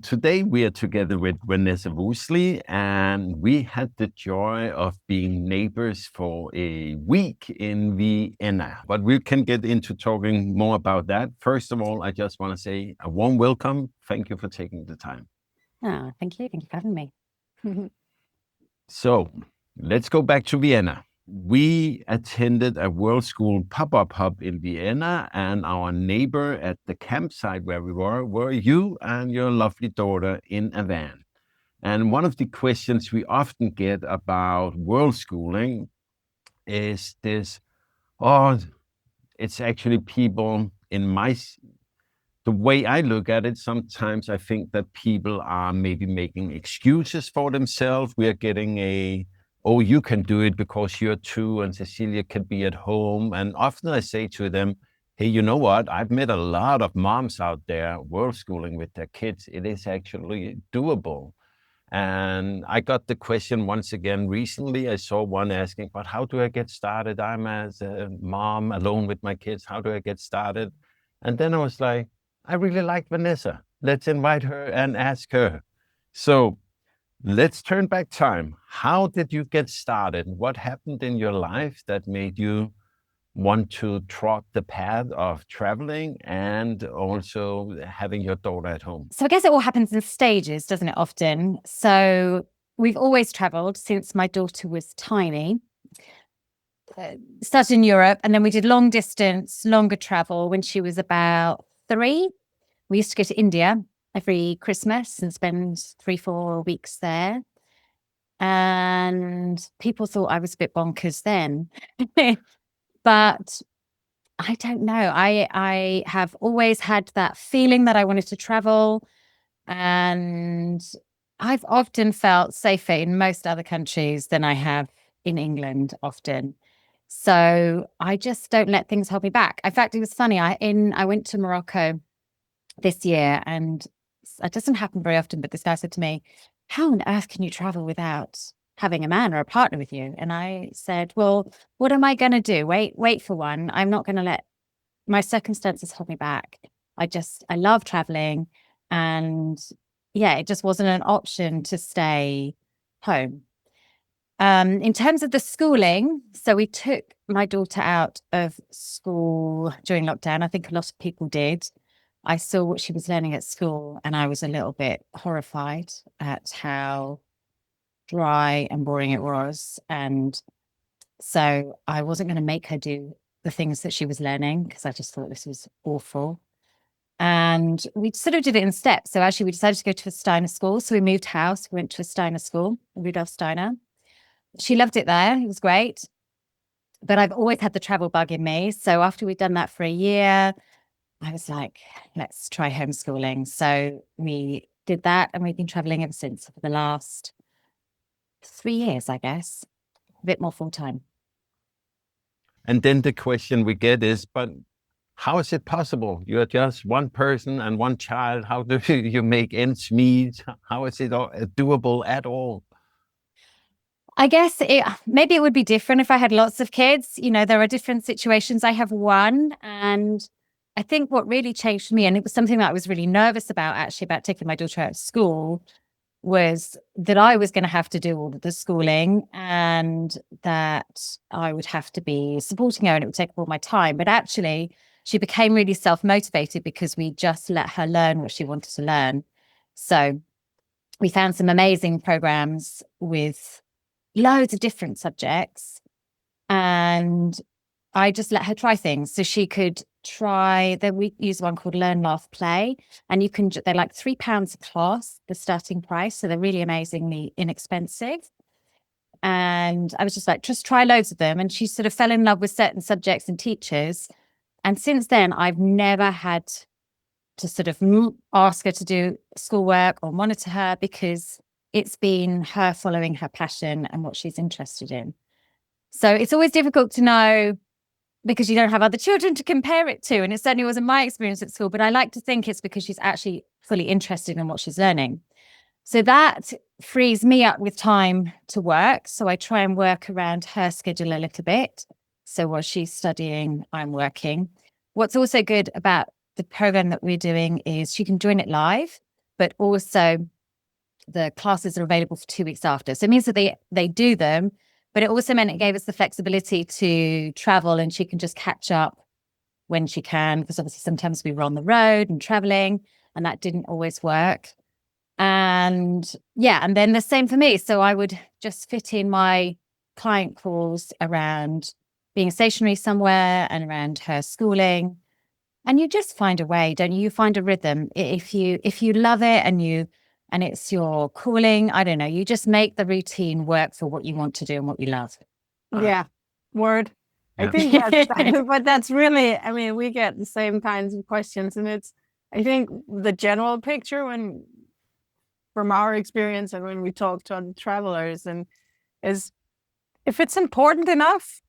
today we are together with Vanessa Woozley, and we had the joy of being neighbors for a week in Vienna. But we can get into talking more about that. First of all, I just want to say a warm welcome. Thank you for taking the time. Oh, thank you. Thank you for having me. So let's go back to Vienna. We attended a Worldschooling pop-up hub in Vienna, and our neighbor at the campsite where we were you and your lovely daughter in a van. And one of the questions we often get about Worldschooling is this, oh, it's actually people the way I look at it, sometimes I think that people are maybe making excuses for themselves. We are getting oh, you can do it because you're two and Cecilia can be at home. And often I say to them, hey, you know what? I've met a lot of moms out there Worldschooling with their kids. It is actually doable. And I got the question once again recently. I saw one asking, but how do I get started? I'm as a mom alone with my kids. How do I get started? And then I was like, I really like Vanessa. Let's invite her and ask her. So let's turn back time. How did you get started? What happened in your life that made you want to trot the path of traveling and also having your daughter at home? So I guess it all happens in stages, doesn't it, often? So we've always traveled since my daughter was tiny. Started in Europe, and then we did long distance, longer travel when she was about 3. We used to go to India every Christmas and spend 3-4 weeks there. And people thought I was a bit bonkers then. But I don't know. I have always had that feeling that I wanted to travel. And I've often felt safer in most other countries than I have in England often. So I just don't let things hold me back. In fact, it was funny. I went to Morocco this year, and it doesn't happen very often, but this guy said to me, how on earth can you travel without having a man or a partner with you? And I said, well, what am I going to do? Wait for one. I'm not going to let my circumstances hold me back. I love traveling, and yeah, it just wasn't an option to stay home. In terms of the schooling, so we took my daughter out of school during lockdown. I think a lot of people did. I saw what she was learning at school, and I was a little bit horrified at how dry and boring it was. And so I wasn't going to make her do the things that she was learning because I just thought this was awful. And we sort of did it in steps. So actually we decided to go to a Steiner school. So we moved house, we went to a Steiner school, Rudolf Steiner. She loved it there. It was great. But I've always had the travel bug in me. So after we'd done that for a year, I was like, let's try homeschooling. So we did that, and we've been traveling ever since for the last 3 years, I guess, a bit more full time. And then the question we get is, but how is it possible? You're just one person and one child. How do you make ends meet? How is it doable at all? I guess maybe it would be different if I had lots of kids. You know, there are different situations. I have one, and I think what really changed for me, and it was something that I was really nervous about, actually, about taking my daughter out of school, was that I was going to have to do all of the schooling, and that I would have to be supporting her, and it would take up all my time. But actually, she became really self-motivated because we just let her learn what she wanted to learn. So we found some amazing programs with loads of different subjects, and I just let her try things. So she could try, then we use one called Learn, Laugh, Play, and they're like £3 a class, the starting price. So they're really amazingly inexpensive. And I was just like, just try loads of them. And she sort of fell in love with certain subjects and teachers. And since then, I've never had to sort of ask her to do schoolwork or monitor her, because it's been her following her passion and what she's interested in. So it's always difficult to know because you don't have other children to compare it to. And it certainly wasn't my experience at school, but I like to think it's because she's actually fully interested in what she's learning. So that frees me up with time to work. So I try and work around her schedule a little bit. So while she's studying, I'm working. What's also good about the program that we're doing is she can join it live. but also the classes are available for 2 weeks after. So it means that they do them, but it also meant it gave us the flexibility to travel, and she can just catch up when she can, because obviously sometimes we were on the road and traveling, and that didn't always work. And yeah, and then the same for me. So I would just fit in my client calls around being stationary somewhere and around her schooling. And you just find a way, don't you? You find a rhythm. If you love it and it's your calling, I don't know, you just make the routine work for what you want to do and what you love. Yeah, word. I Yeah. think but that's really, I mean, we get the same kinds of questions, and I think the general picture from our experience and when we talk to other travelers is if it's important enough,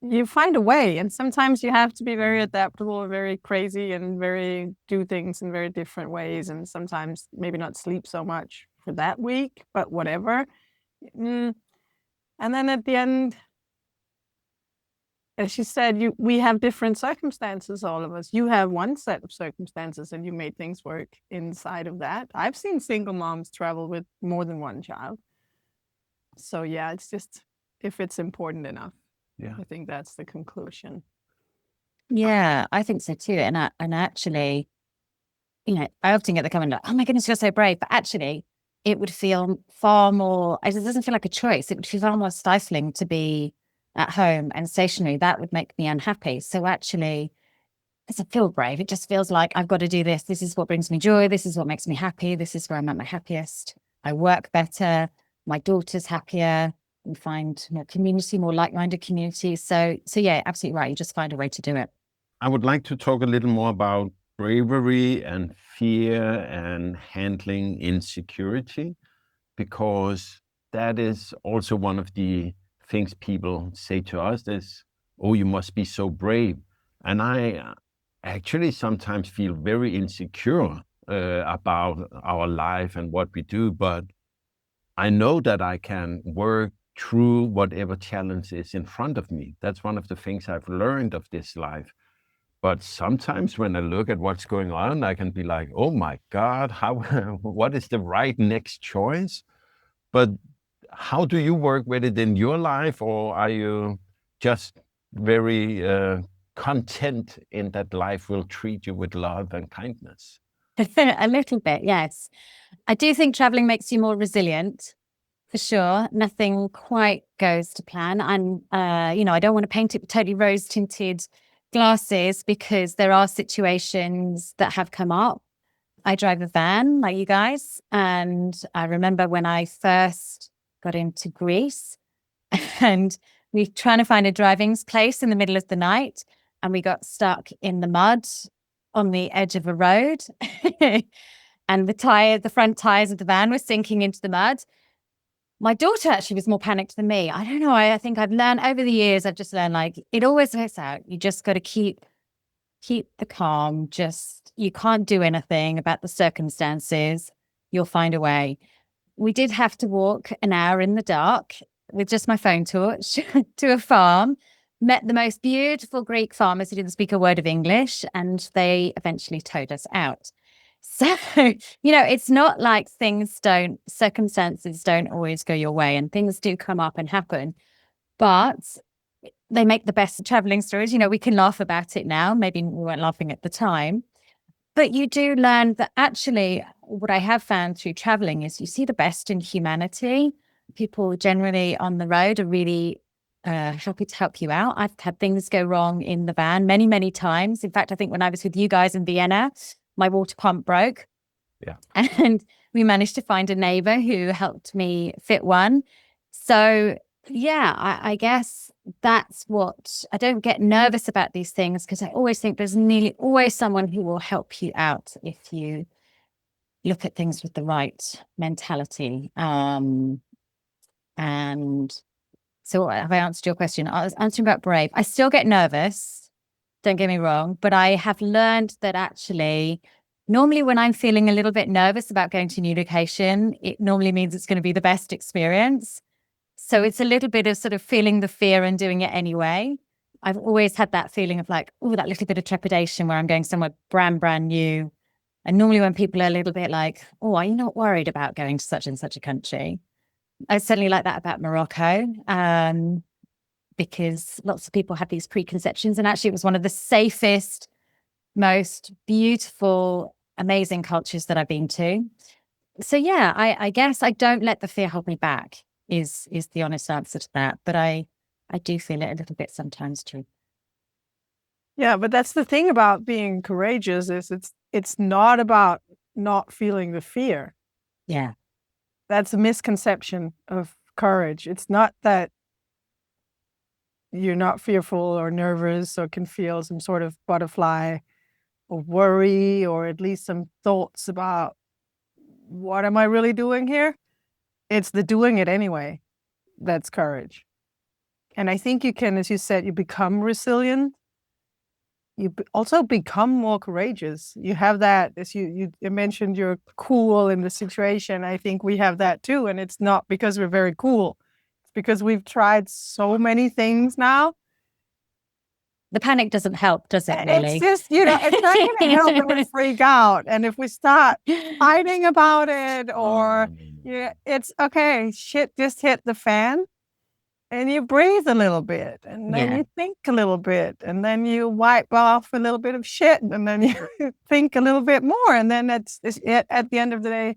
you find a way. And sometimes you have to be very adaptable and very crazy and do things in very different ways. And sometimes maybe not sleep so much for that week, but whatever. And then at the end, as she said, we have different circumstances, all of us. You have one set of circumstances and you made things work inside of that. I've seen single moms travel with more than one child. So yeah, it's just if it's important enough. Yeah. I think that's the conclusion. Yeah, I think so too. And actually, I often get the comment like, oh my goodness, you're so brave. But actually, it would feel far more, it doesn't feel like a choice. It would feel far more stifling to be at home and stationary. That would make me unhappy. So actually, it doesn't feel brave. It just feels like I've got to do this. This is what brings me joy. This is what makes me happy. This is where I'm at my happiest. I work better. My daughter's happier. We find more community, more like-minded community. So yeah, absolutely right. You just find a way to do it. I would like to talk a little more about bravery and fear and handling insecurity, because that is also one of the things people say to us is, oh, you must be so brave. And I actually sometimes feel very insecure about our life and what we do, but I know that I can work through whatever challenge is in front of me. That's one of the things I've learned of this life. But sometimes when I look at what's going on, I can be like, oh my God, what is the right next choice? But how do you work with it in your life? Or are you just very content in that life will treat you with love and kindness? A little bit, yes. I do think traveling makes you more resilient, for sure. Nothing quite goes to plan. And, I don't want to paint it with totally rose-tinted glasses, because there are situations that have come up. I drive a van like you guys. And I remember when I first got into Greece and we were trying to find a driving place in the middle of the night, and we got stuck in the mud on the edge of a road. And the front tires of the van were sinking into the mud. My daughter actually was more panicked than me. I don't know. I think I've learned over the years, I've just learned like it always works out. You just got to keep the calm. You can't do anything about the circumstances. You'll find a way. We did have to walk an hour in the dark with just my phone torch to a farm. Met the most beautiful Greek farmers who didn't speak a word of English, and they eventually towed us out. So, it's not like circumstances don't always go your way, and things do come up and happen, but they make the best traveling stories. We can laugh about it now. Maybe we weren't laughing at the time, but you do learn that actually what I have found through traveling is you see the best in humanity. People generally on the road are really happy to help you out. I've had things go wrong in the van many, many times. In fact, I think when I was with you guys in Vienna, my water pump broke. Yeah. And we managed to find a neighbor who helped me fit one. So yeah, I guess that's what, I don't get nervous about these things, because I always think there's nearly always someone who will help you out if you look at things with the right mentality. And so have I answered your question? I was answering about brave. I still get nervous, don't get me wrong, but I have learned that actually normally when I'm feeling a little bit nervous about going to a new location, it normally means it's going to be the best experience. So it's a little bit of sort of feeling the fear and doing it anyway. I've always had that feeling of like, oh, that little bit of trepidation where I'm going somewhere brand new. And normally when people are a little bit like, oh, are you not worried about going to such and such a country? I certainly like that about Morocco, because lots of people have these preconceptions, and actually it was one of the safest, most beautiful, amazing cultures that I've been to. So yeah, I guess I don't let the fear hold me back is the honest answer to that. But I do feel it a little bit sometimes too. Yeah, but that's the thing about being courageous is it's not about not feeling the fear. Yeah. That's a misconception of courage. It's not that you're not fearful or nervous or can feel some sort of butterfly or worry or at least some thoughts about what am I really doing here? It's the doing it anyway that's courage. And I think you can, as you said, you become resilient. You also become more courageous. You have that, as you mentioned, you're cool in the situation. I think we have that too. And it's not because we're very cool. It's because we've tried so many things now. The panic doesn't help, does it, really? It's just, it's not going to help when we freak out. And if we start fighting about it or, it's okay, shit just hit the fan. And you breathe a little bit, and then you think a little bit, and then you wipe off a little bit of shit, and then you think a little bit more. And then at the end of the day,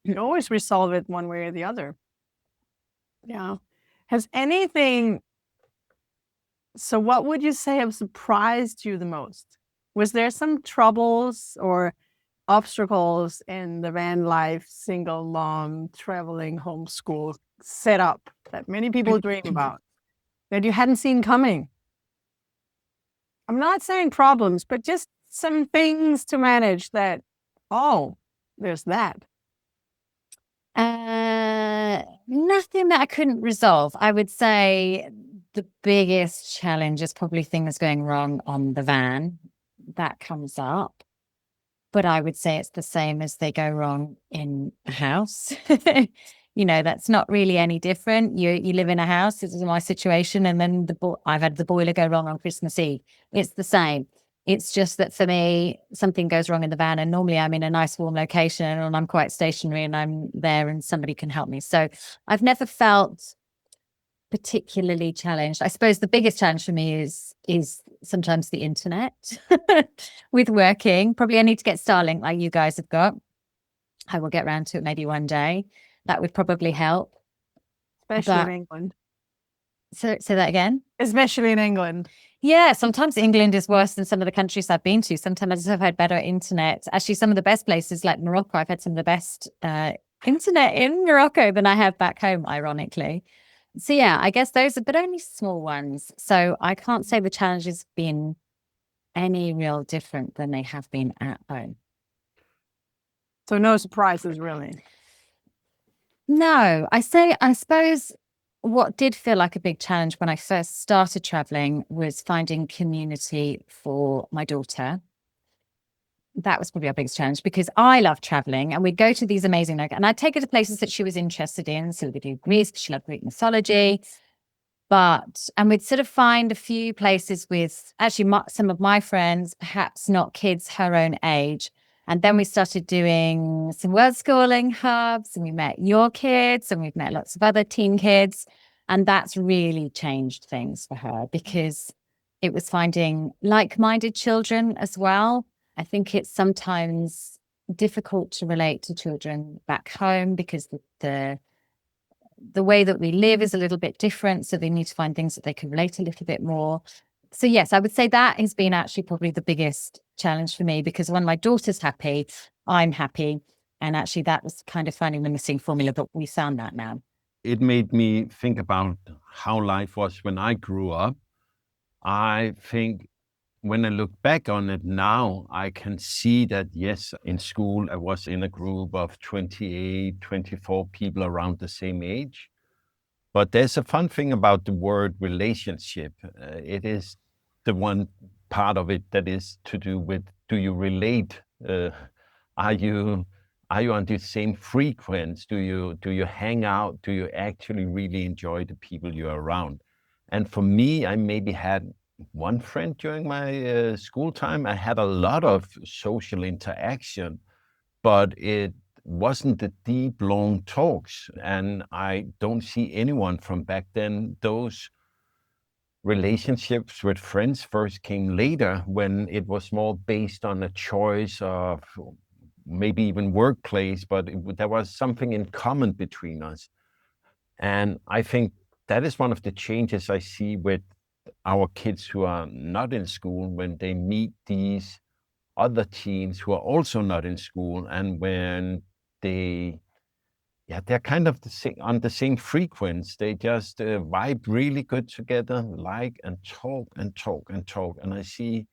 you can always resolve it one way or the other. Yeah. So what would you say have surprised you the most? Was there some troubles or obstacles in the van life, single mom, traveling, homeschool setup that many people dream about that you hadn't seen coming? I'm not saying problems, but just some things to manage that, there's that. Nothing that I couldn't resolve. I would say the biggest challenge is probably things going wrong on the van. That comes up. But I would say it's the same as they go wrong in a house. That's not really any different. You live in a house, this is my situation, and then I've had the boiler go wrong on Christmas Eve. It's the same. It's just that for me, something goes wrong in the van, and normally I'm in a nice warm location and I'm quite stationary and I'm there and somebody can help me. So I've never felt particularly challenged. I suppose the biggest challenge for me is sometimes the internet with working. Probably I need to get Starlink like you guys have got. I will get around to it maybe one day. That would probably help. Especially in England. So say that again? Especially in England. Yeah, sometimes England is worse than some of the countries I've been to. Sometimes I've had better internet. Actually, some of the best places like Morocco, I've had some of the best internet in Morocco than I have back home, ironically. So yeah, I guess those are, but only small ones. So I can't say the challenges have been any real different than they have been at home. So no surprises, really? No, I suppose what did feel like a big challenge when I first started traveling was finding community for my daughter. That was probably our biggest challenge because I love traveling and we'd go to these amazing, and I'd take her to places that she was interested in. So we'd do Greece because she loved Greek mythology. And we'd sort of find a few places with actually some of my friends, perhaps not kids her own age. And then we started doing some Worldschooling hubs, and we met your kids, and we've met lots of other teen kids. And that's really changed things for her because it was finding like-minded children as well. I think it's sometimes difficult to relate to children back home because the way that we live is a little bit different. So they need to find things that they can relate a little bit more. So yes, I would say that has been actually probably the biggest challenge for me because when my daughter's happy, I'm happy. And actually that was kind of finding the missing formula, but we found that now. It made me think about how life was when I grew up. I think when I look back on it now, I can see that, yes, in school, I was in a group of 28, 24 people around the same age. But there's a fun thing about the word relationship. It is the one part of it that is to do with, do you relate? Are you on the same frequency? Do you hang out? Do you actually really enjoy the people you're around? And for me, I maybe had one friend during my school time. I had a lot of social interaction, but it wasn't the deep, long talks. And I don't see anyone from back then. Those relationships with friends first came later, when it was more based on a choice of maybe even workplace, but there was something in common between us. And I think that is one of the changes I see with our kids who are not in school, when they meet these other teens who are also not in school, and when they, yeah, they're kind of on the same frequency. They just vibe really good together, like, and talk and talk and talk. And I see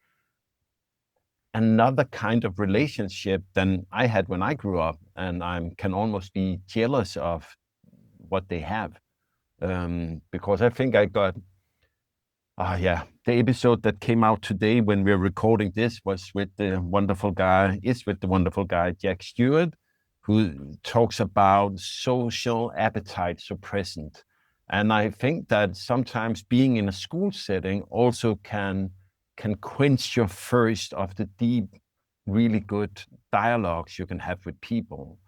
another kind of relationship than I had when I grew up, and I can almost be jealous of what they have, because I think I got yeah, the episode that came out today when we're recording this was with the wonderful guy, Jack Stewart, who talks about social appetite suppressant. And I think that sometimes being in a school setting also can quench your thirst of the deep, really good dialogues you can have with people.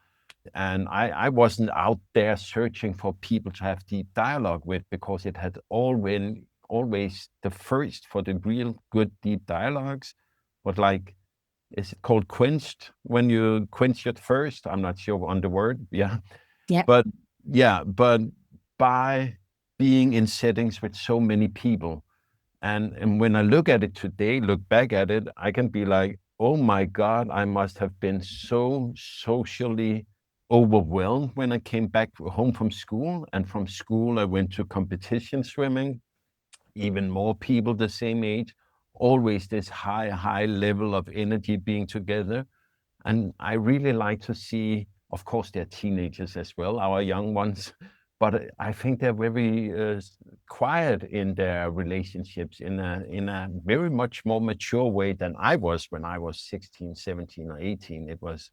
And I wasn't out there searching for people to have deep dialogue with, because it had always the first for the real good deep dialogues. But like, is it called quenched when you quench your thirst? I'm not sure on the word. Yeah. Yeah. But by being in settings with so many people, and when I look at it today, look back at it, I can be like, oh my God, I must have been so socially overwhelmed when I came back home from school. And from school, I went to competition swimming, even more people the same age, always this high level of energy being together. And I really like to see, of course, they're teenagers as well, our young ones, but I think they're very quiet in their relationships in a very much more mature way than I was when I was 16, 17, or 18. It was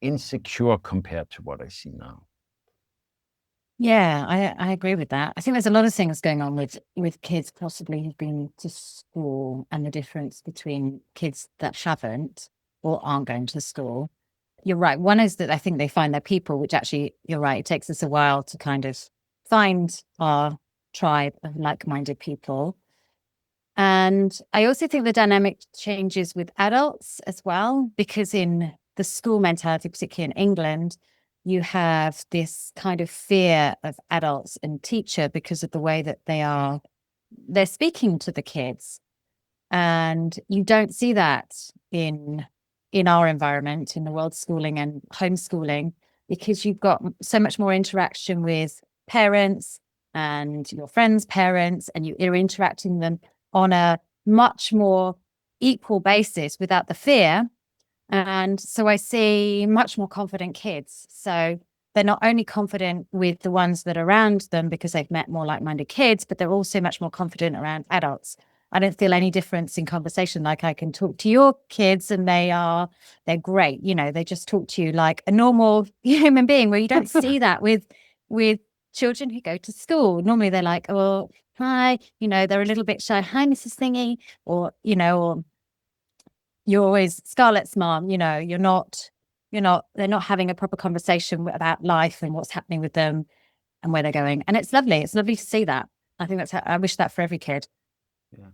insecure compared to what I see now. Yeah, I agree with that. I think there's a lot of things going on with kids possibly who've been to school, and the difference between kids that haven't or aren't going to school. You're right. One is that I think they find their people, which actually, you're right, it takes us a while to kind of find our tribe of like-minded people. And I also think the dynamic changes with adults as well, because in the school mentality, particularly in England, you have this kind of fear of adults and teacher because of the way that they're speaking to the kids. And you don't see that in our environment, in the Worldschooling and homeschooling, because you've got so much more interaction with parents and your friends' parents, and you're interacting them on a much more equal basis without the fear. And so I see much more confident kids. So they're not only confident with the ones that are around them because they've met more like-minded kids, but they're also much more confident around adults. I don't feel any difference in conversation. Like, I can talk to your kids and they're great. You know, they just talk to you like a normal human being, where you don't see that with children who go to school. Normally they're like, oh, hi, you know, they're a little bit shy. Hi, Mrs. Thingy, or, you know, or you're always Scarlett's mom, you know, they're not having a proper conversation about life and what's happening with them and where they're going. And it's lovely. It's lovely to see that. I think I wish that for every kid. Yeah.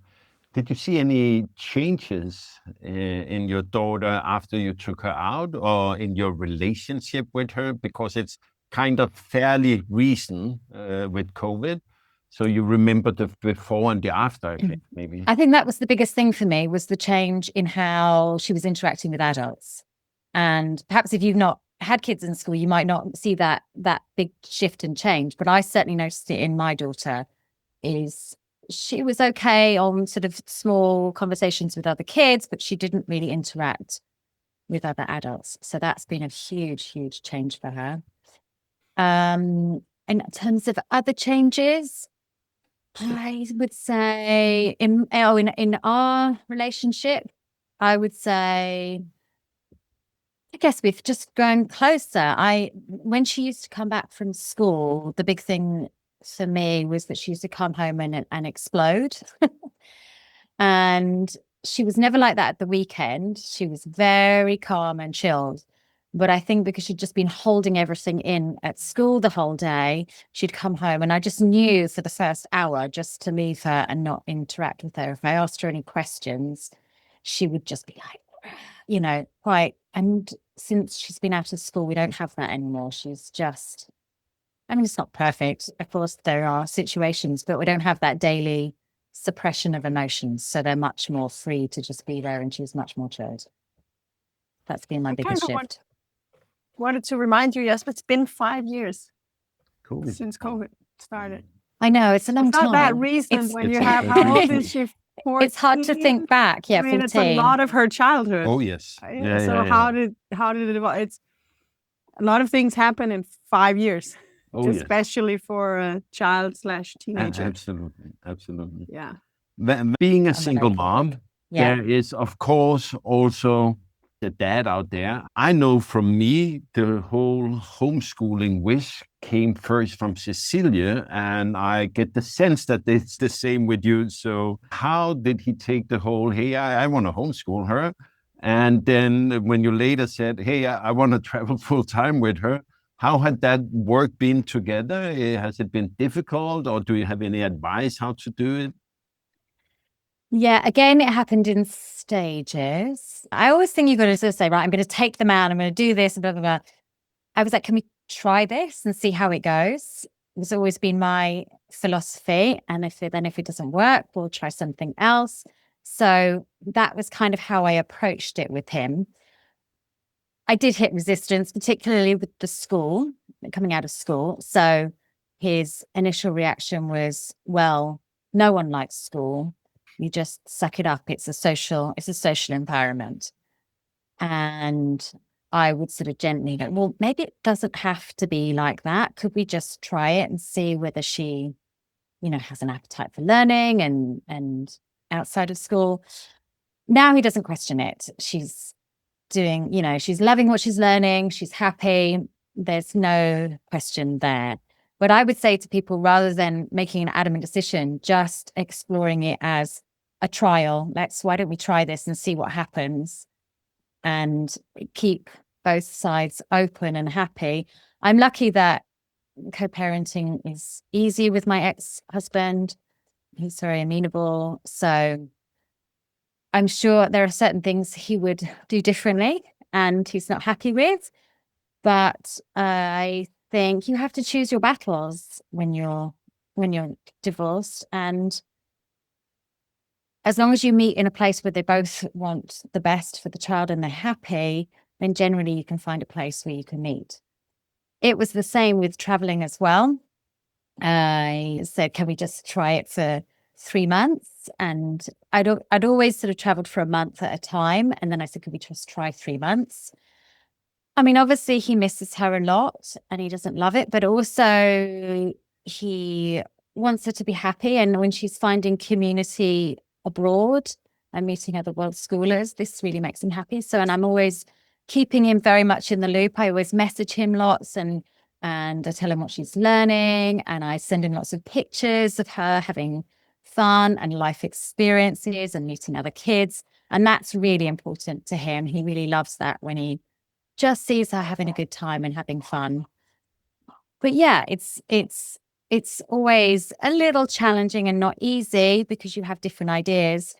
Did you see any changes in your daughter after you took her out, or in your relationship with her? Because it's kind of fairly recent with COVID. So you remember the before and the after, I think, maybe. I think that was the biggest thing for me, was the change in how she was interacting with adults. And perhaps if you've not had kids in school, you might not see that big shift and change. But I certainly noticed it in my daughter. She was okay on sort of small conversations with other kids, but she didn't really interact with other adults. So that's been a huge, huge change for her. In terms of other changes, I would say in our relationship, I would say, I guess we've just grown closer. When she used to come back from school, the big thing for me was that she used to come home and explode. And she was never like that at the weekend. She was very calm and chilled. But I think because she'd just been holding everything in at school the whole day, she'd come home and I just knew for the first hour just to leave her and not interact with her. If I asked her any questions, she would just be like, quite. And since she's been out of school, we don't have that anymore. She's just, it's not perfect. Of course, there are situations, but we don't have that daily suppression of emotions. So they're much more free to just be there, and she's much more chilled. That's been my biggest shift. Wanted to remind you, yes, but it's been 5 years Cool. since COVID started. I know, it's a long It's time. not that recent when you have, how old is she? 14? It's hard to think back. Yeah, 14. It's a lot of her childhood. Oh, yes. How did it evolve? It's a lot of things happen in 5 years, especially for a child/teenager. Absolutely. Yeah. Being a single mom, there is, of course, also the dad out there. I know from me, the whole homeschooling wish came first from Cecilia, and I get the sense that it's the same with you. So how did he take the whole, hey, I want to homeschool her? And then when you later said, hey, I want to travel full time with her, how had that work been together? Has it been difficult, or do you have any advice how to do it? Yeah, again, it happened in stages. I always think you've got to sort of say, right, I'm going to take them out, I'm going to do this, and blah, blah, blah. I was like, can we try this and see how it goes? It's always been my philosophy. And if it doesn't work, we'll try something else. So that was kind of how I approached it with him. I did hit resistance, particularly with the school, coming out of school. So his initial reaction was, well, no one likes school. You just suck it up. It's a social environment. And I would sort of gently go, well, maybe it doesn't have to be like that. Could we just try it and see whether she, has an appetite for learning and outside of school? Now he doesn't question it. She's doing, she's loving what she's learning. She's happy. There's no question there. But I would say to people, rather than making an adamant decision, just exploring it as a trial. Why don't we try this and see what happens, and keep both sides open and happy. I'm lucky that co-parenting is easy with my ex-husband. He's very amenable. So I'm sure there are certain things he would do differently and he's not happy with. But I think you have to choose your battles when you're divorced. And as long as you meet in a place where they both want the best for the child and they're happy, then generally you can find a place where you can meet. It was the same with traveling as well. I said, can we just try it for 3 months? And I'd always sort of traveled for a month at a time. And then I said, could we just try 3 months? I mean, obviously he misses her a lot and he doesn't love it, but also he wants her to be happy. And when she's finding community abroad and meeting other world schoolers, this really makes him happy. So, and I'm always keeping him very much in the loop. I always message him lots and I tell him what she's learning, and I send him lots of pictures of her having fun and life experiences and meeting other kids. And that's really important to him. He really loves that when he just sees her having a good time and having fun. But yeah, it's always a little challenging and not easy because you have different ideas.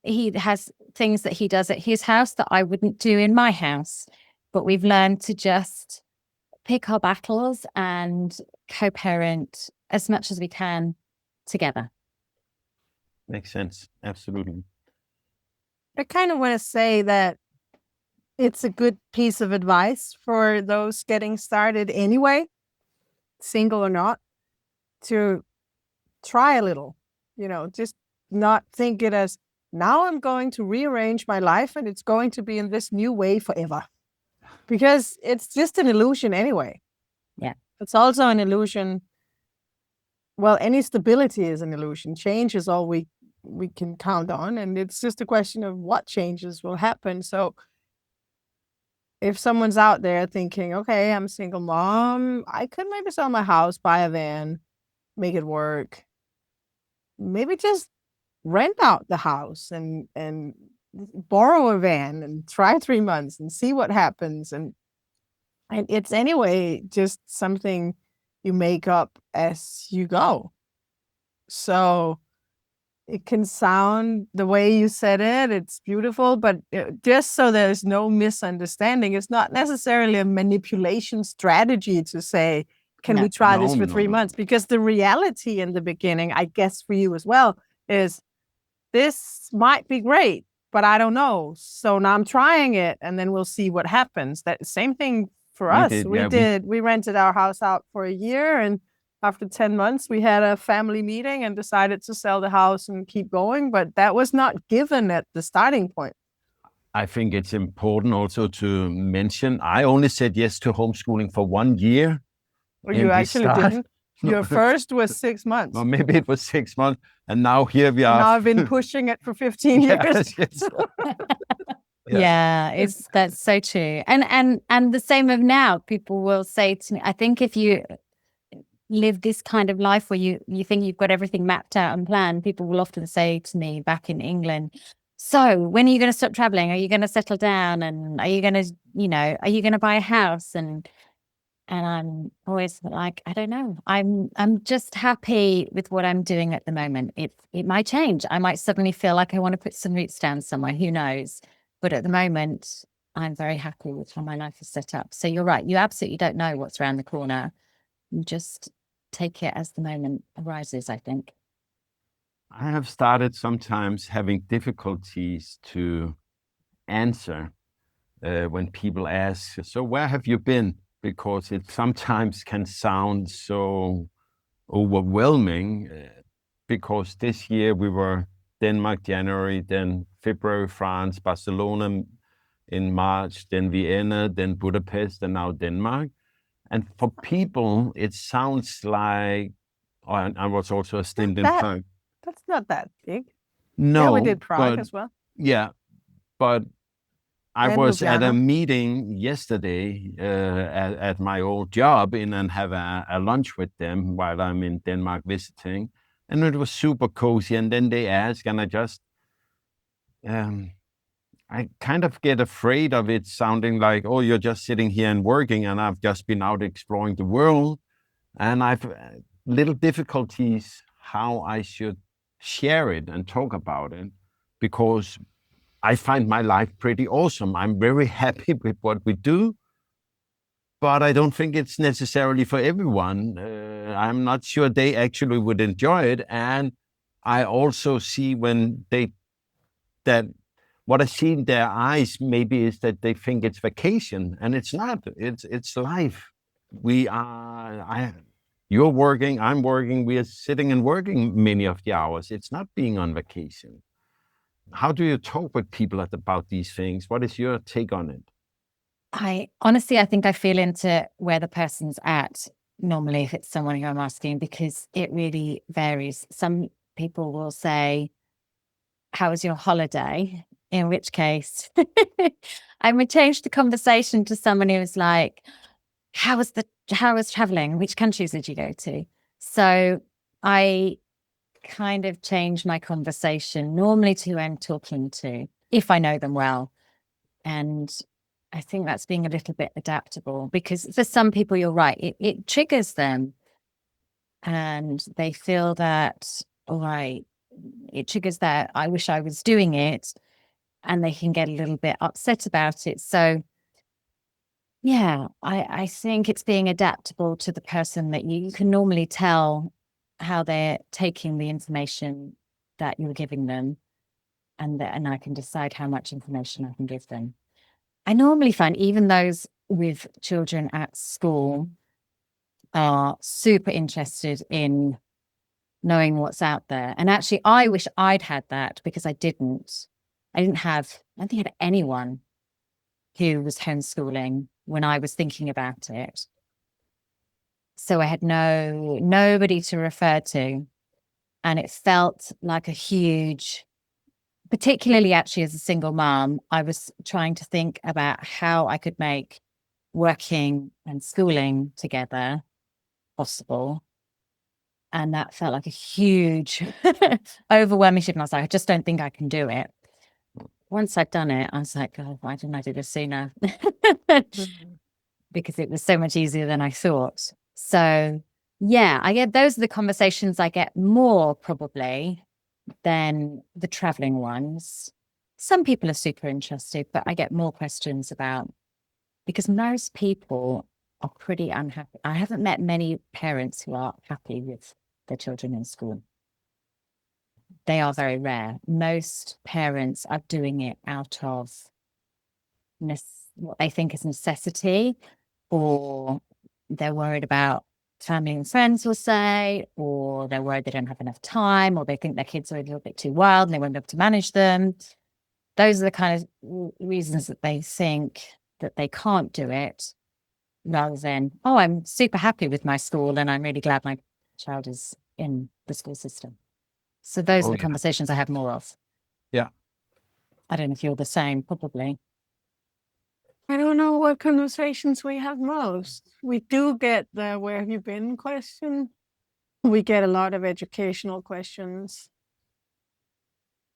He has things that he does at his house that I wouldn't do in my house, but we've learned to just pick our battles and co-parent as much as we can together. Makes sense. Absolutely. I kind of want to say that it's a good piece of advice for those getting started anyway, single or not, to try a little, just not think it as, now I'm going to rearrange my life and it's going to be in this new way forever. Because it's just an illusion anyway. Yeah. It's also an illusion. Well, any stability is an illusion. Change is all we can count on. And it's just a question of what changes will happen. So if someone's out there thinking, okay, I'm a single mom, I could maybe sell my house, buy a van, make it work. maybe just rent out the house and borrow a van and try 3 months and see what happens. And it's anyway just something you make up as you go. So it can sound the way you said it, it's beautiful, but just so there's no misunderstanding, it's not necessarily a manipulation strategy to say, can we try this for 3 months? Because the reality in the beginning, I guess for you as well, is this might be great, but I don't know. So now I'm trying it and then we'll see what happens. That same thing for us. We rented our house out for a year, and after 10 months, we had a family meeting and decided to sell the house and keep going. But that was not given at the starting point. I think it's important also to mention, I only said yes to homeschooling for 1 year. Well, you actually didn't. Your first was 6 months. Well, maybe it was 6 months. And now here we are. Now I've been pushing it for 15 years. Yes. Yeah, that's so true. And the same of now. People will say to me, I think if you live this kind of life where you think you've got everything mapped out and planned, people will often say to me back in England, so when are you going to stop traveling? Are you going to settle down? And are you going to, are you going to buy a house? And I'm always like, I don't know. I'm just happy with what I'm doing at the moment. It might change. I might suddenly feel like I want to put some roots down somewhere. Who knows? But at the moment, I'm very happy with how my life is set up. So you're right. You absolutely don't know what's around the corner. You just take it as the moment arises, I think. I have started sometimes having difficulties to answer when people ask, so where have you been? Because it sometimes can sound so overwhelming, because this year we were Denmark, January, then February, France, Barcelona in March, then Vienna, then Budapest, and now Denmark. And for people, it sounds like, I was also a stint in Prague. That's not that big. No. Yeah, we did Prague as well. Yeah, but I And was at a Ljubljana. meeting yesterday at my old job and have a lunch with them while I'm in Denmark visiting. And it was super cozy. And then they ask, and I just, I kind of get afraid of it sounding like, oh, you're just sitting here and working, and I've just been out exploring the world. And I've little difficulties how I should share it and talk about it, because I find my life pretty awesome. I'm very happy with what we do, but I don't think it's necessarily for everyone. I'm not sure they actually would enjoy it. And I also see that what I see in their eyes maybe is that they think it's vacation, and it's not. It's life. You're working, I'm working, we are sitting and working many of the hours. It's not being on vacation. How do you talk with people about these things? What is your take on it? I think I feel into where the person's at normally if it's someone who I'm asking, because it really varies. Some people will say, how was your holiday? In which case, I would change the conversation to someone who's like, how was traveling? Which countries did you go to? So I kind of change my conversation normally to who I'm talking to, if I know them well. And I think that's being a little bit adaptable, because for some people, you're right, it triggers them and they feel that, all right, it triggers that I wish I was doing it, and they can get a little bit upset about it. So yeah, I think it's being adaptable to the person that you can normally tell how they're taking the information that you're giving them, and I can decide how much information I can give them. I normally find even those with children at school are super interested in knowing what's out there. And actually, I wish I'd had that, because I didn't. I don't think I had anyone who was homeschooling when I was thinking about it. So I had nobody to refer to. And it felt like a huge, particularly actually as a single mom, I was trying to think about how I could make working and schooling together possible. And that felt like a huge, overwhelming shift. And I was like, I just don't think I can do it. Once I'd done it, I was like, oh, why didn't I do this sooner? Because it was so much easier than I thought. So yeah, I get those are the conversations I get more probably than the traveling ones. Some people are super interested, but I get more questions about, because most people are pretty unhappy. I haven't met many parents who are happy with their children in school. They are very rare. Most parents are doing it out of what they think is necessity, or they're worried about family and friends will say, or they're worried they don't have enough time, or they think their kids are a little bit too wild and they won't be able to manage them. Those are the kind of reasons that they think that they can't do it, rather than, oh, I'm super happy with my school and I'm really glad my child is in the school system. So those are the conversations I have more of. Yeah. I don't know if you're the same, probably. I don't know what conversations we have most. We do get the where have you been question. We get a lot of educational questions.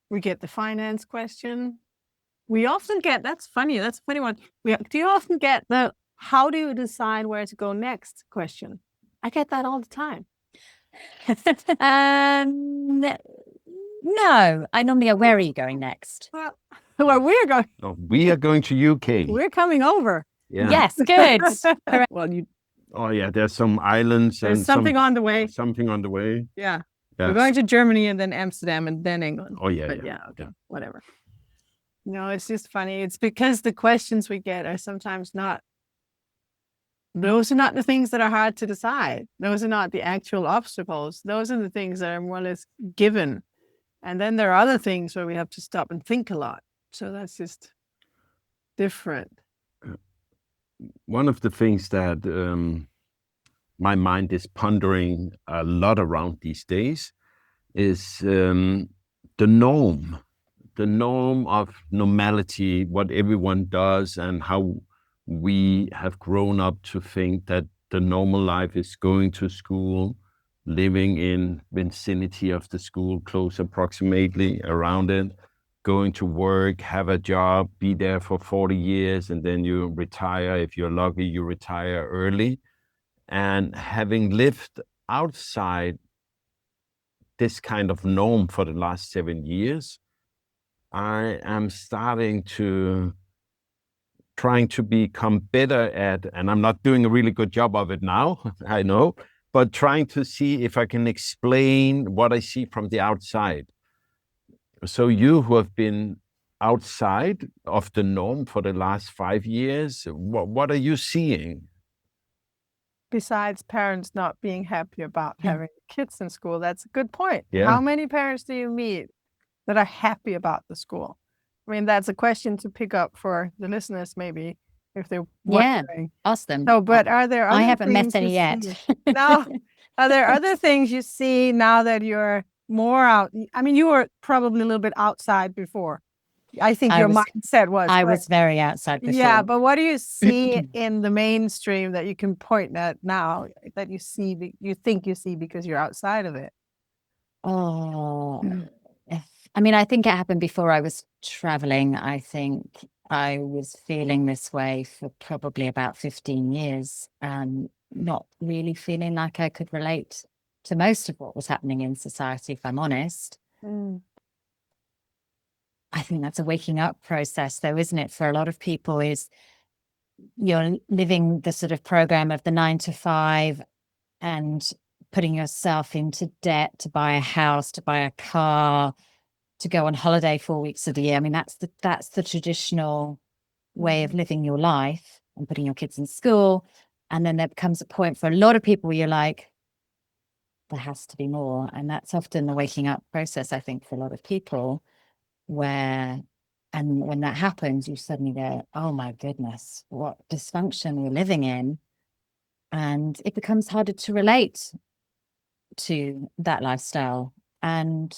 We get the finance question. We often get, that's a funny one. Do you often get the how do you decide where to go next question? I get that all the time. No, I normally go, where are you going next? Well, where we're going. No, we are going to UK. We're coming over. Yeah. Yes, good. Well, Oh yeah, there's some islands there's and something on the way. something on the way. Yeah. Yeah. We're going to Germany and then Amsterdam and then England. Oh yeah, But yeah. okay, whatever. No, it's just funny. It's because the questions we get are sometimes not, those are not the things that are hard to decide. Those are not the actual obstacles. Those are the things that are more or less given. And then there are other things where we have to stop and think a lot. So that's just different. One of the things that my mind is pondering a lot around these days is the norm of normality, what everyone does, and how we have grown up to think that the normal life is going to school, living in vicinity of the school, close approximately around it, going to work, have a job, be there for 40 years, and then you retire. If you're lucky, you retire early. And having lived outside this kind of norm for the last 7 years, I am starting to trying to become better at, and I'm not doing a really good job of it now, I know, but trying to see if I can explain what I see from the outside. So you who have been outside of the norm for the last 5 years, what are you seeing? Besides parents not being happy about having kids in school, that's a good point. Yeah. How many parents do you meet that are happy about the school? I mean, that's a question to pick up for the listeners, maybe, if they're wondering. Ask them. So, but are there other I haven't met things any you yet. see? No. Are there other things you see now that you're more out? I mean, you were probably a little bit outside before. I think your mindset was. I was very outside before. Yeah, but what do you see in the mainstream that you can point at now that you see, you think you see because you're outside of it? Oh, I mean, I think it happened before I was traveling. I think I was feeling this way for probably about 15 years and not really feeling like I could relate to most of what was happening in society, if I'm honest. I think that's a waking up process, though, isn't it? For a lot of people, is you're living the sort of program of the 9 to 5 and putting yourself into debt to buy a house, to buy a car, to go on holiday 4 weeks of the year. I mean, that's the traditional way of living your life and putting your kids in school. And then there becomes a point for a lot of people where you're like, there has to be more. And that's often the waking up process, I think, for a lot of people, and when that happens, you suddenly go, oh my goodness, what dysfunction we're living in. And it becomes harder to relate to that lifestyle. And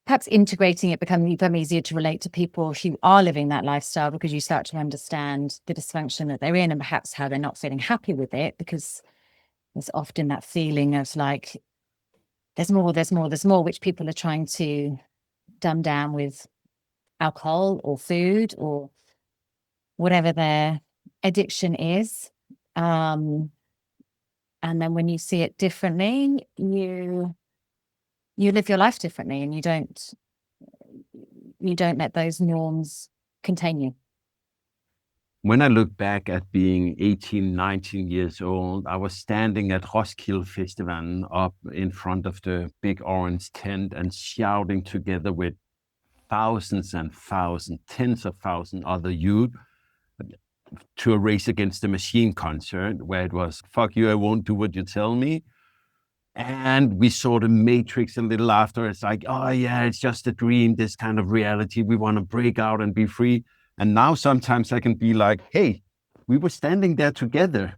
perhaps integrating it become easier to relate to people who are living that lifestyle, because you start to understand the dysfunction that they're in and perhaps how they're not feeling happy with it, because there's often that feeling of like, there's more, which people are trying to dumb down with alcohol or food or whatever their addiction is. And then when you see it differently, you live your life differently, and you don't let those norms contain you. When I look back at being 18, 19 years old, I was standing at Roskilde Festival up in front of the big orange tent and shouting together with thousands and thousands, tens of thousands other youth to a Race Against the Machine concert where it was, fuck you, I won't do what you tell me. And we saw the Matrix a little after. It's like, oh yeah, it's just a dream, this kind of reality. We want to break out and be free. And now sometimes I can be like, hey, we were standing there together.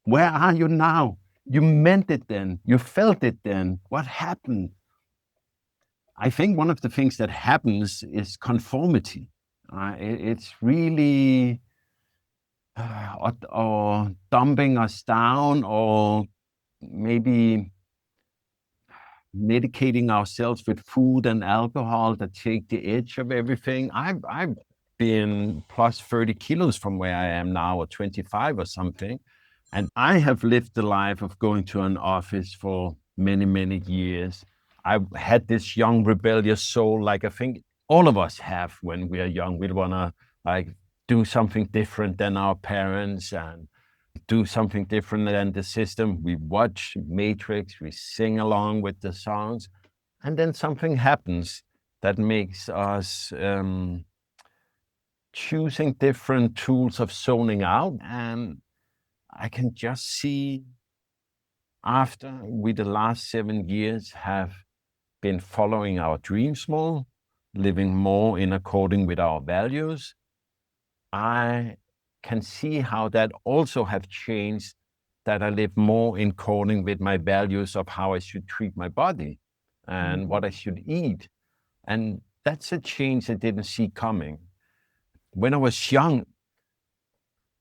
Where are you now? You meant it then. You felt it then. What happened? I think one of the things that happens is conformity. It's really or dumping us down, or maybe medicating ourselves with food and alcohol that take the edge of everything. I've been plus 30 kilos from where I am now, or 25 or something. And I have lived the life of going to an office for many, many years. I've had this young rebellious soul, like I think all of us have when we are young. We want to like do something different than our parents and do something different than the system. We watch Matrix, we sing along with the songs, and then something happens that makes us choosing different tools of zoning out. And I can just see, after we the last 7 years have been following our dreams more, living more in according with our values, I can see how that also have changed, that I live more in according with my values of how I should treat my body and what I should eat. And that's a change I didn't see coming. When I was young,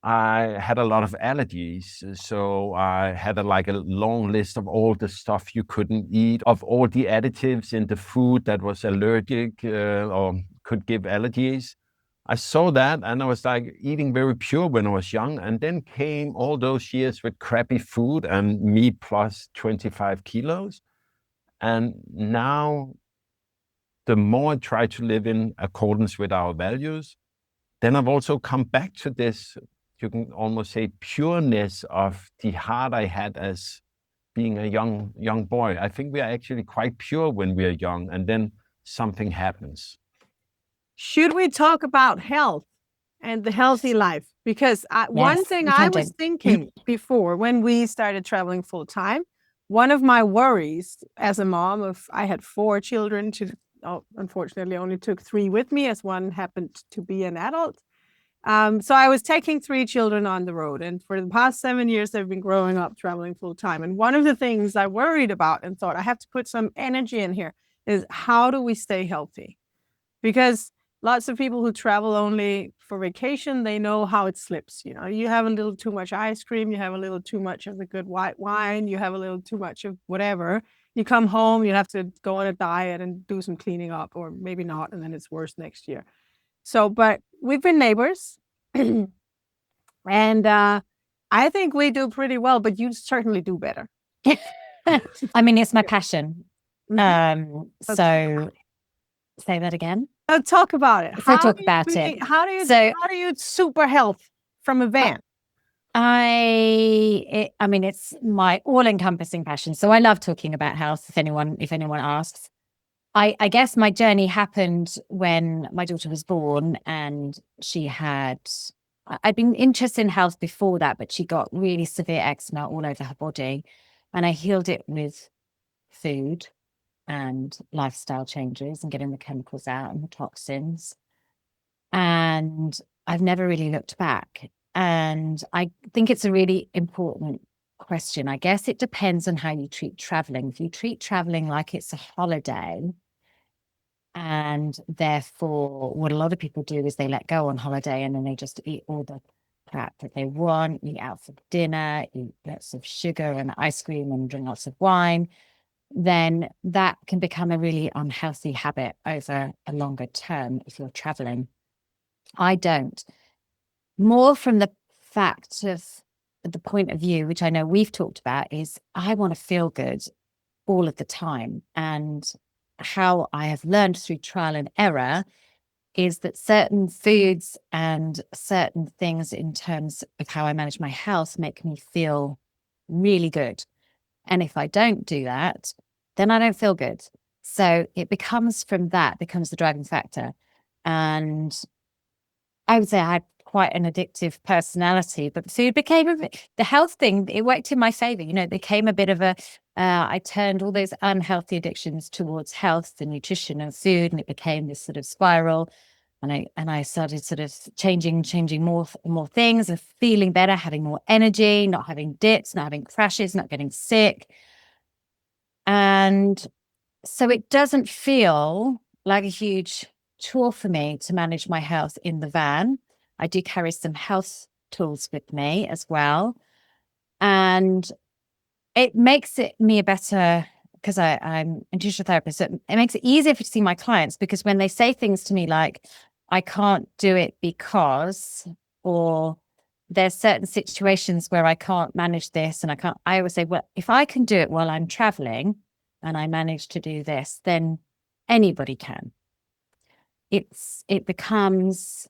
I had a lot of allergies. So I had a long list of all the stuff you couldn't eat, of all the additives in the food that was allergic or could give allergies. I saw that and I was like eating very pure when I was young. And then came all those years with crappy food and me plus 25 kilos. And now the more I try to live in accordance with our values, then I've also come back to this, you can almost say, pureness of the heart I had as being a young boy. I think we are actually quite pure when we are young, and then something happens. Should we talk about health and the healthy life? Because one thing I was thinking before when we started traveling full time, one of my worries as a mom I had 4 children unfortunately only took 3 with me, as one happened to be an adult. So I was taking 3 children on the road, and for the past 7 years, they've been growing up traveling full time. And one of the things I worried about and thought I have to put some energy in here is, how do we stay healthy? Because lots of people who travel only for vacation, they know how it slips. You know, you have a little too much ice cream, you have a little too much of the good white wine, you have a little too much of whatever. You come home, you have to go on a diet and do some cleaning up, or maybe not, and then it's worse next year. So, but we've been neighbors, and I think we do pretty well, but you certainly do better. I mean, it's my passion. So say that again. Talk about it. How do you super health from a van? I mean, it's my all-encompassing passion. So I love talking about health. If anyone asks, I guess my journey happened when my daughter was born, and I'd been interested in health before that, but she got really severe eczema all over her body, and I healed it with food and lifestyle changes and getting the chemicals out and the toxins. And I've never really looked back. And I think it's a really important question. I guess it depends on how you treat traveling. If you treat traveling like it's a holiday, and therefore what a lot of people do is they let go on holiday and then they just eat all the crap that they want, eat out for dinner, eat lots of sugar and ice cream and drink lots of wine, then that can become a really unhealthy habit over a longer term if you're traveling. I don't. More from the fact of the point of view, which I know we've talked about, is I want to feel good all of the time. And how I have learned through trial and error is that certain foods and certain things in terms of how I manage my health make me feel really good. And if I don't do that, then I don't feel good. So it becomes the driving factor. And I would say I had quite an addictive personality, but food became the health thing. It worked in my favor. It became a bit of I turned all those unhealthy addictions towards health and nutrition and food, and it became this sort of spiral. And I started sort of changing more things and feeling better, having more energy, not having dips, not having crashes, not getting sick. And so it doesn't feel like a huge chore for me to manage my health in the van. I do carry some health tools with me as well. And it makes me a better, because I'm a nutritional therapist, so it makes it easier to see my clients, because when they say things to me like, I can't do it because, or there's certain situations where I can't manage this and I always say, well, if I can do it while I'm traveling and I manage to do this, then anybody can. It becomes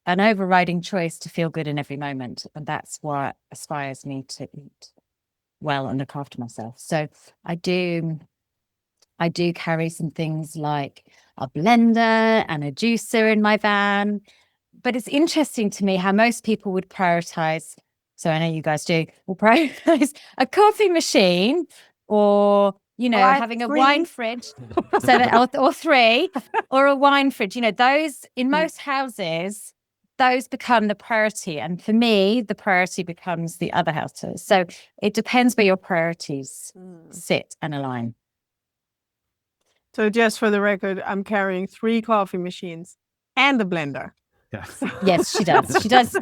an overriding choice to feel good in every moment. And that's what inspires me to eat well and look after myself. So I do carry some things like a blender and a juicer in my van. But it's interesting to me how most people would prioritize. So I know you guys will prioritize a coffee machine or, having a wine fridge. So that, or three, or a wine fridge. Those in most houses, those become the priority. And for me, the priority becomes the other houses. So it depends where your priorities sit and align. So just for the record, I'm carrying 3 coffee machines and a blender. Yeah. Yes, she does. She does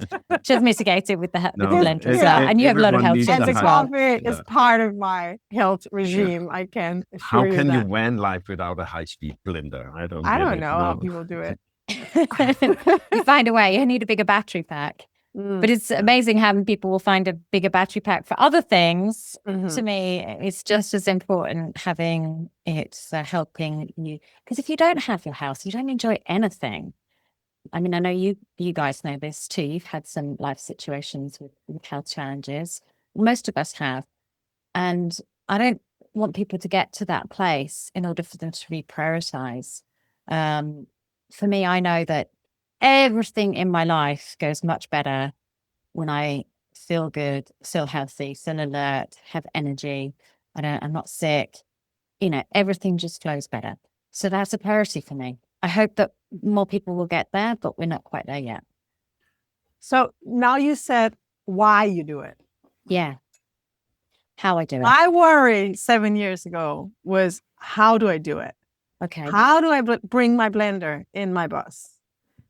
mitigate it with the blender as well. And you have a lot of health And the as well. coffee is part of my health regime. I can assure you that. How can you van life without a high-speed blender? I don't know how people do it. You find a way. You need a bigger battery pack. But it's amazing how people will find a bigger battery pack for other things. To me, it's just as important having it helping you. Because if you don't have your health, you don't enjoy anything. I mean, I know you guys know this too. You've had some life situations with health challenges. Most of us have. And I don't want people to get to that place in order for them to reprioritize. For me, I know that everything in my life goes much better when I feel good, feel healthy, feel alert, have energy. I'm not sick. Everything just flows better. So that's a priority for me. I hope that more people will get there, but we're not quite there yet. So now you said why you do it. Yeah. How I do it. My worry 7 years ago was, how do I do it? Okay. How do I bring my blender in my bus?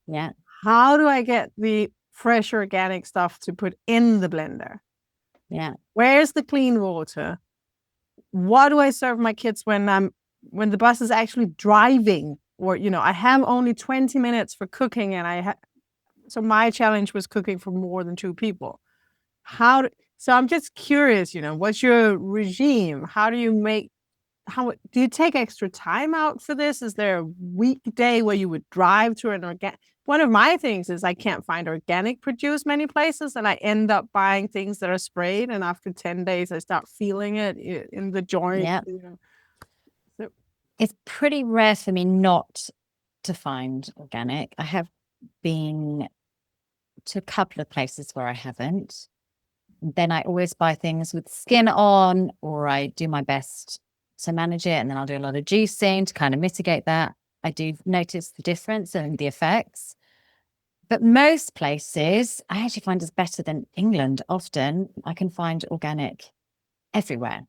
Yeah. How do I get the fresh organic stuff to put in the blender? Yeah. Where's the clean water? What do I serve my kids when the bus is actually driving? Or, I have only 20 minutes for cooking, and so my challenge was cooking for more than 2 people. So I'm just curious, what's your regime? How do you take extra time out for this? Is there a weekday where you would drive to an organic? One of my things is I can't find organic produce many places, and I end up buying things that are sprayed, and after 10 days I start feeling it in the joint. Yeah. So it's pretty rare for me not to find organic. I have been to a couple of places where I haven't. Then I always buy things with skin on, or I do my best to manage it, and then I'll do a lot of juicing to kind of mitigate that. I do notice the difference and the effects. But most places, I actually find is better than England. Often I can find organic everywhere.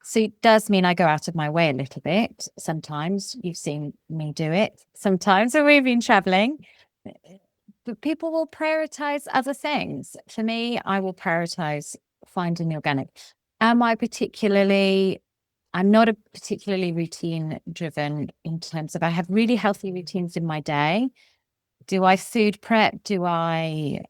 So it does mean I go out of my way a little bit. Sometimes you've seen me do it. Sometimes when we've been traveling. but people will prioritize other things. For me, I will prioritize finding the organic. I'm not a particularly routine driven in terms of, I have really healthy routines in my day. Do I food prep? Do I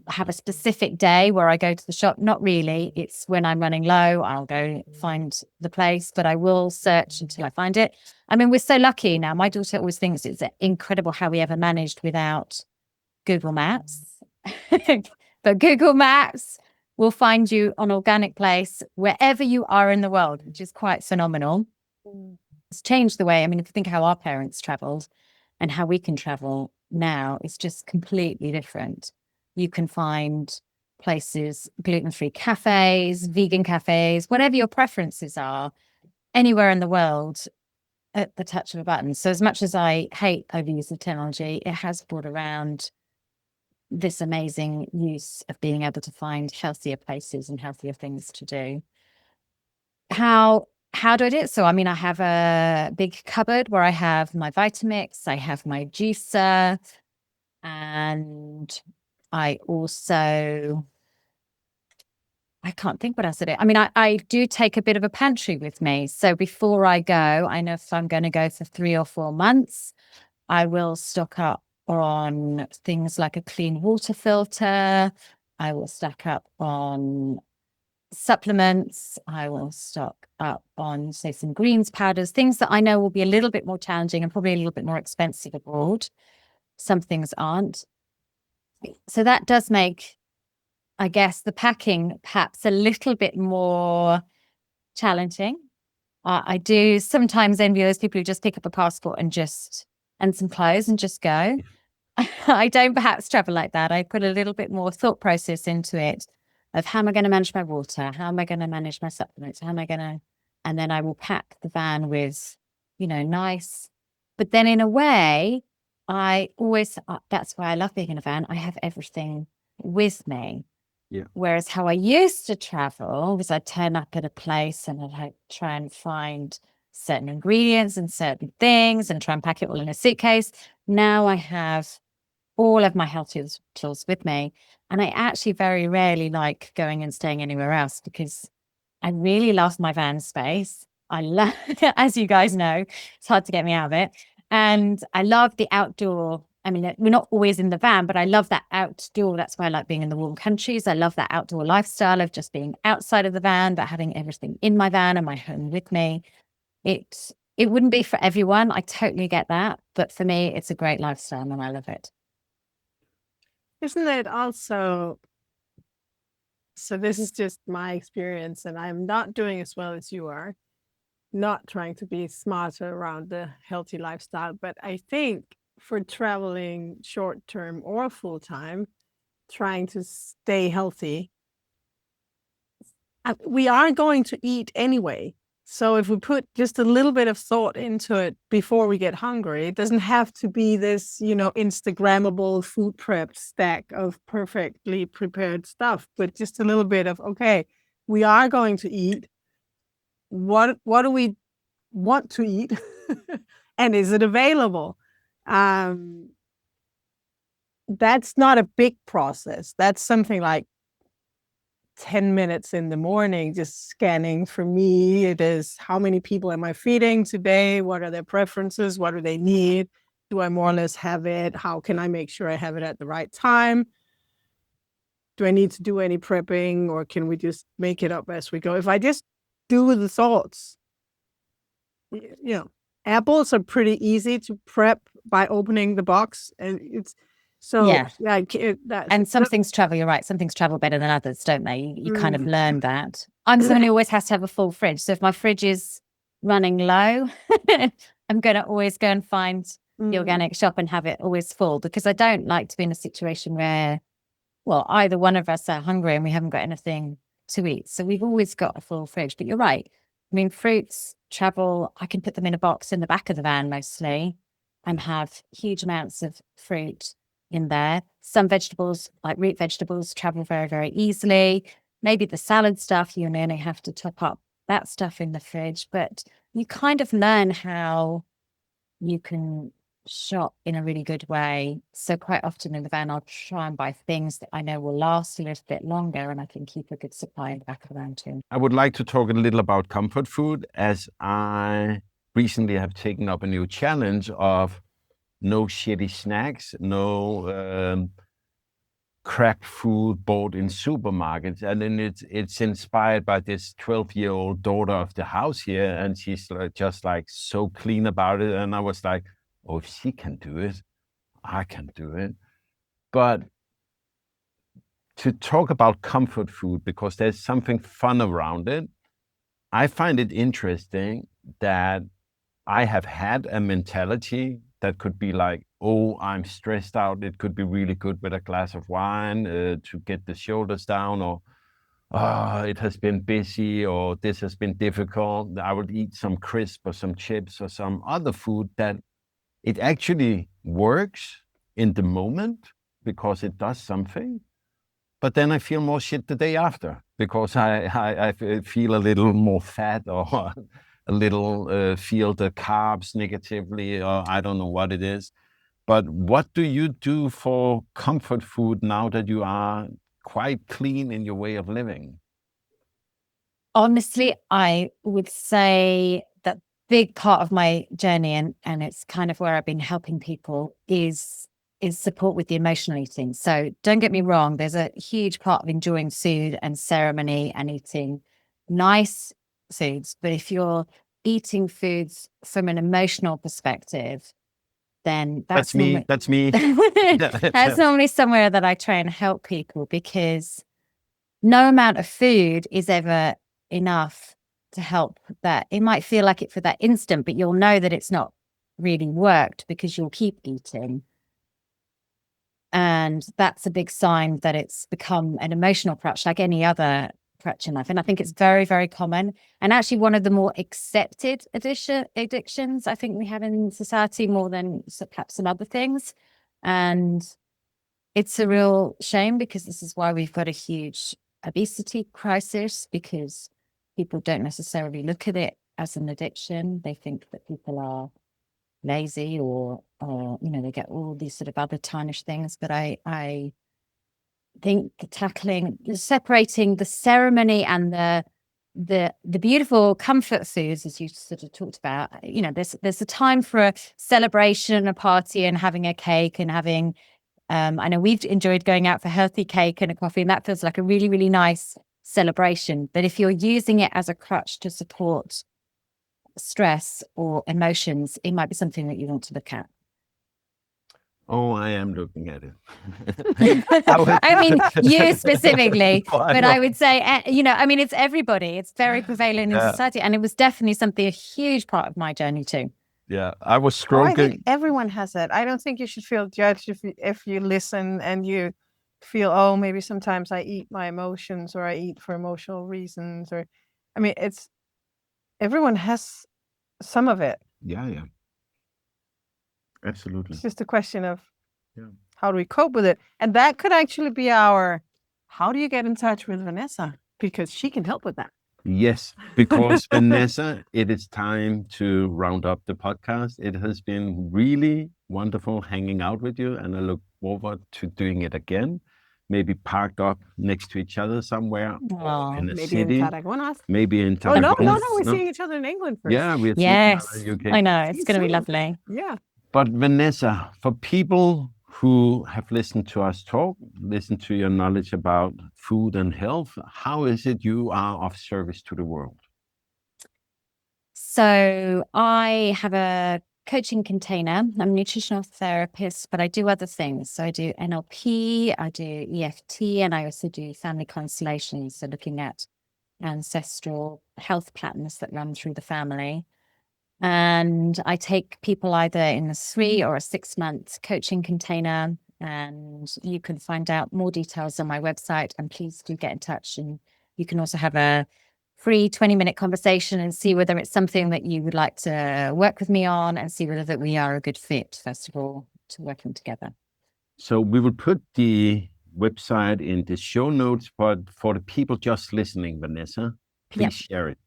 have a specific day where I go to the shop? Not really. It's when I'm running low, I'll go find the place, but I will search until I find it. I mean, we're so lucky now. My daughter always thinks it's incredible how we ever managed without Google Maps. But Google Maps will find you an organic place wherever you are in the world, which is quite phenomenal. It's changed the way, I mean, if you think how our parents traveled and how we can travel now, it's just completely different. You can find places, gluten-free cafes, vegan cafes, whatever your preferences are, anywhere in the world at the touch of a button. So as much as I hate overuse of technology, it has brought around this amazing use of being able to find healthier places and healthier things to do. How do I do it? So, I mean, I have a big cupboard where I have my Vitamix, I have my juicer, and I can't think what else I do. I mean, I do take a bit of a pantry with me. So before I go, I know if I'm going to go for 3 or 4 months, I will stock up on things like a clean water filter. I will stack up on supplements. I will stock up on, say, some greens powders, things that I know will be a little bit more challenging and probably a little bit more expensive abroad. Some things aren't. So that does make, I guess, the packing perhaps a little bit more challenging. I do sometimes envy those people who just pick up a passport and some clothes and just go. I don't perhaps travel like that. I put a little bit more thought process into it of how am I going to manage my water? How am I going to manage my supplements? And then I will pack the van with, nice. But then in a way, I always, that's why I love being in a van. I have everything with me. Yeah. Whereas how I used to travel was I'd turn up at a place and I'd try and find certain ingredients and certain things and try and pack it all in a suitcase. Now I have all of my health tools with me. And I actually very rarely like going and staying anywhere else because I really love my van space. I love, as you guys know, it's hard to get me out of it. And I love the outdoor. I mean, we're not always in the van, but I love that outdoor. That's why I like being in the warm countries. I love that outdoor lifestyle of just being outside of the van, but having everything in my van and my home with me. It wouldn't be for everyone. I totally get that. But for me, it's a great lifestyle and I love it. Isn't it also, so this is just my experience and I'm not doing as well as you are, not trying to be smarter around the healthy lifestyle, but I think for traveling short-term or full-time, trying to stay healthy, we are going to eat anyway. So if we put just a little bit of thought into it before we get hungry, it doesn't have to be this, Instagrammable food prep stack of perfectly prepared stuff, but just a little bit of, okay, we are going to eat. What do we want to eat? And is it available? That's not a big process. That's something like 10 minutes in the morning, just scanning. For me, it is how many people am I feeding today? What are their preferences? What do they need? Do I more or less have it? How can I make sure I have it at the right time? Do I need to do any prepping or can we just make it up as we go? If I just do the thoughts, apples are pretty easy to prep by opening the box and it's, so Yeah. And some things travel, you're right. Some things travel better than others, don't they? You kind of learn that. I'm someone who always has to have a full fridge. So if my fridge is running low, I'm going to always go and find the organic shop and have it always full because I don't like to be in a situation where, well, either one of us are hungry and we haven't got anything to eat. So we've always got a full fridge. But you're right. I mean, fruits travel, I can put them in a box in the back of the van mostly and have huge amounts of fruit in there. Some vegetables, like root vegetables, travel very, very easily. Maybe the salad stuff, you only have to top up that stuff in the fridge, but you kind of learn how you can shop in a really good way. So quite often in the van, I'll try and buy things that I know will last a little bit longer and I can keep a good supply in the back of the van too. I would like to talk a little about comfort food, as I recently have taken up a new challenge of no shitty snacks, no cracked food bought in supermarkets. And then it's inspired by this 12-year-old daughter of the house here, and she's just like so clean about it. And I was like, oh, if she can do it, I can do it. But to talk about comfort food, because there's something fun around it, I find it interesting that I have had a mentality that could be like, oh, I'm stressed out. It could be really good with a glass of wine to get the shoulders down, or oh, it has been busy, or this has been difficult. I would eat some crisp or some chips or some other food that it actually works in the moment because it does something. But then I feel more shit the day after because I feel a little more fat, or a little feel the carbs negatively, or I don't know what it is. But what do you do for comfort food now that you are quite clean in your way of living? Honestly, I would say that big part of my journey, and it's kind of where I've been helping people, is support with the emotional eating. So don't get me wrong, there's a huge part of enjoying food and ceremony and eating nice foods. But if you're eating foods from an emotional perspective, then That's me. That's me. That's normally somewhere that I try and help people, because no amount of food is ever enough to help that. It might feel like it for that instant, but you'll know that it's not really worked because you'll keep eating. And that's a big sign that it's become an emotional crutch, like any other crutch in life. And I think it's very, very common. And actually one of the more accepted addictions I think we have in society, more than perhaps some other things. And it's a real shame, because this is why we've got a huge obesity crisis, because people don't necessarily look at it as an addiction. They think that people are lazy, or they get all these sort of other tarnished things. But I think separating the ceremony and the beautiful comfort foods, as you sort of talked about, there's a time for a celebration, a party, and having a cake, and having I know we've enjoyed going out for healthy cake and a coffee, and that feels like a really, really nice celebration. But if you're using it as a crutch to support stress or emotions, it might be something that you want to look at. Oh, I am looking at it. I mean, you specifically, but I would say, it's everybody. It's very prevalent in society. And it was definitely a huge part of my journey too. Yeah, I was scrolling. I think everyone has it. I don't think you should feel judged if you listen and you feel, oh, maybe sometimes I eat my emotions, or I eat for emotional reasons, or, everyone has some of it. Yeah. Absolutely. It's just a question of how do we cope with it? And that could actually be how do you get in touch with Vanessa? Because she can help with that. Yes, because Vanessa, it is time to round up the podcast. It has been really wonderful hanging out with you, and I look forward to doing it again. Maybe parked up next to each other somewhere, or in a maybe city. in Tarragona. Maybe in Oh, Tarragona. no, we're seeing each other in England first. Yeah, we're Yes, seeing each other in UK. I know, it's going to be lovely. Yeah. But Vanessa, for people who have listened to us talk, listened to your knowledge about food and health, how is it you are of service to the world? So I have a coaching container. I'm a nutritional therapist, but I do other things. So I do NLP, I do EFT, and I also do family constellations. So looking at ancestral health patterns that run through the family. And I take people either in a 3 or a 6 month coaching container. And you can find out more details on my website, and please do get in touch. And you can also have a free 20-minute conversation and see whether it's something that you would like to work with me on, and see whether that we are a good fit, first of all, to working together. So we will put the website in the show notes, but for the people just listening, Vanessa, please share it.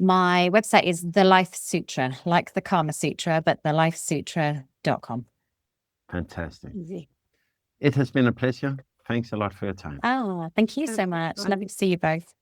My website is The Life Sutra, like the Kama Sutra, but The Life Sutra worldschooling.com. Fantastic. Easy. It has been a pleasure. Thanks a lot for your time. Oh, thank you so much. Lovely to see you both.